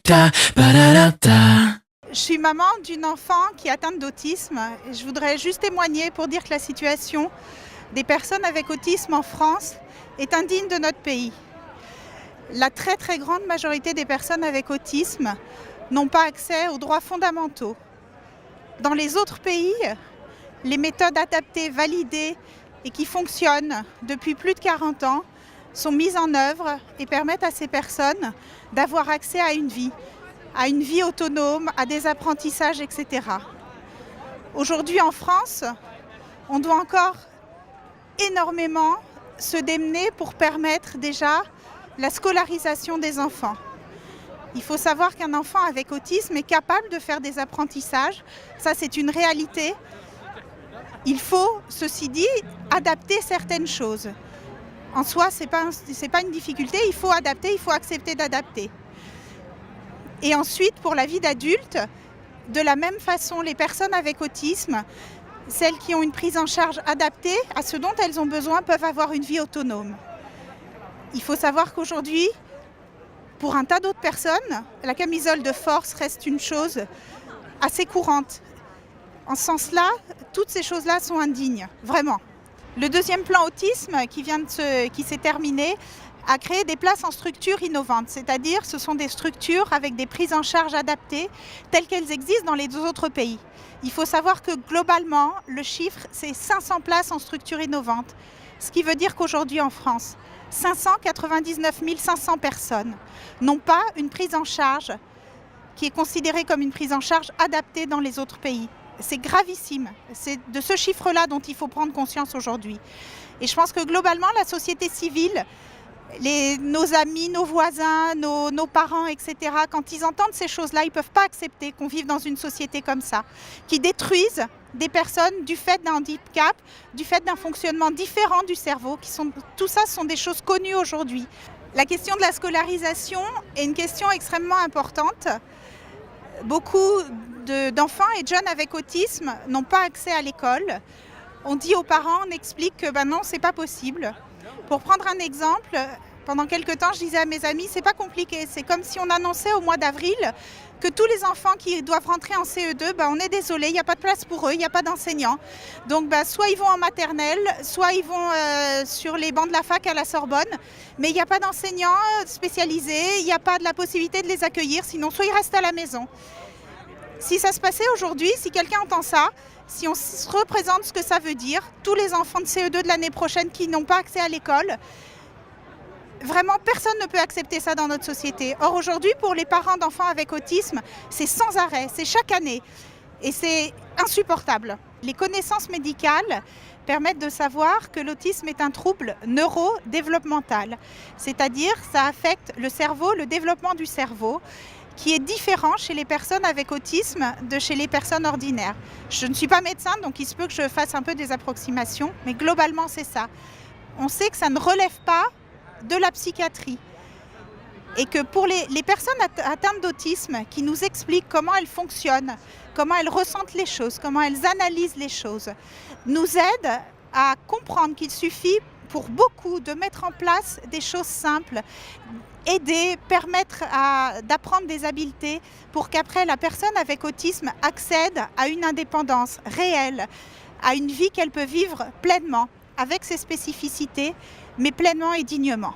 Je suis maman d'une enfant qui est atteinte d'autisme. Je voudrais juste témoigner pour dire que la situation des personnes avec autisme en France est indigne de notre pays. La très très grande majorité des personnes avec autisme n'ont pas accès aux droits fondamentaux. Dans les autres pays, les méthodes adaptées, validées et qui fonctionnent depuis plus de 40 ans sont mises en œuvre et permettent à ces personnes d'avoir accès à une vie autonome, à des apprentissages, etc. Aujourd'hui en France, on doit encore énormément se démener pour permettre déjà la scolarisation des enfants. Il faut savoir qu'un enfant avec autisme est capable de faire des apprentissages, ça c'est une réalité. Il faut, ceci dit, adapter certaines choses. En soi, ce n'est pas une difficulté, il faut adapter, il faut accepter d'adapter. Et ensuite, pour la vie d'adulte, de la même façon, les personnes avec autisme, celles qui ont une prise en charge adaptée à ce dont elles ont besoin, peuvent avoir une vie autonome. Il faut savoir qu'aujourd'hui, pour un tas d'autres personnes, la camisole de force reste une chose assez courante. En ce sens-là, toutes ces choses-là sont indignes, vraiment. Le deuxième plan autisme qui s'est terminé a créé des places en structures innovantes, c'est-à-dire ce sont des structures avec des prises en charge adaptées telles qu'elles existent dans les autres pays. Il faut savoir que globalement, le chiffre, c'est 500 places en structures innovantes, ce qui veut dire qu'aujourd'hui en France, 599 500 personnes n'ont pas une prise en charge qui est considérée comme une prise en charge adaptée dans les autres pays. C'est gravissime, c'est de ce chiffre-là dont il faut prendre conscience aujourd'hui. Et je pense que globalement, la société civile, nos amis, nos voisins, nos parents, etc., quand ils entendent ces choses-là, ils ne peuvent pas accepter qu'on vive dans une société comme ça, qui détruise des personnes du fait d'un handicap, du fait d'un fonctionnement différent du cerveau. Tout ça sont des choses connues aujourd'hui. La question de la scolarisation est une question extrêmement importante. Beaucoup d'enfants et de jeunes avec autisme n'ont pas accès à l'école. On dit aux parents, on explique que non, c'est pas possible. Pour prendre un exemple, pendant quelques temps, je disais à mes amis, c'est pas compliqué. C'est comme si on annonçait au mois d'avril que tous les enfants qui doivent rentrer en CE2, on est désolé, il n'y a pas de place pour eux, il n'y a pas d'enseignants. Donc soit ils vont en maternelle, soit ils vont sur les bancs de la fac à la Sorbonne, mais il n'y a pas d'enseignants spécialisés, il n'y a pas de la possibilité de les accueillir, sinon soit ils restent à la maison. Si ça se passait aujourd'hui, si quelqu'un entend ça, si on se représente ce que ça veut dire, tous les enfants de CE2 de l'année prochaine qui n'ont pas accès à l'école, vraiment personne ne peut accepter ça dans notre société. Or aujourd'hui, pour les parents d'enfants avec autisme, c'est sans arrêt, c'est chaque année. Et c'est insupportable. Les connaissances médicales permettent de savoir que l'autisme est un trouble neurodéveloppemental. C'est-à-dire ça affecte le cerveau, le développement du cerveau, qui est différent chez les personnes avec autisme de chez les personnes ordinaires. Je ne suis pas médecin, donc il se peut que je fasse un peu des approximations, mais globalement c'est ça. On sait que ça ne relève pas de la psychiatrie et que pour les personnes atteintes d'autisme qui nous expliquent comment elles fonctionnent, comment elles ressentent les choses, comment elles analysent les choses, nous aident à comprendre qu'il suffit pour beaucoup de mettre en place des choses simples, aider, permettre d'apprendre des habiletés pour qu'après la personne avec autisme accède à une indépendance réelle, à une vie qu'elle peut vivre pleinement, avec ses spécificités, mais pleinement et dignement.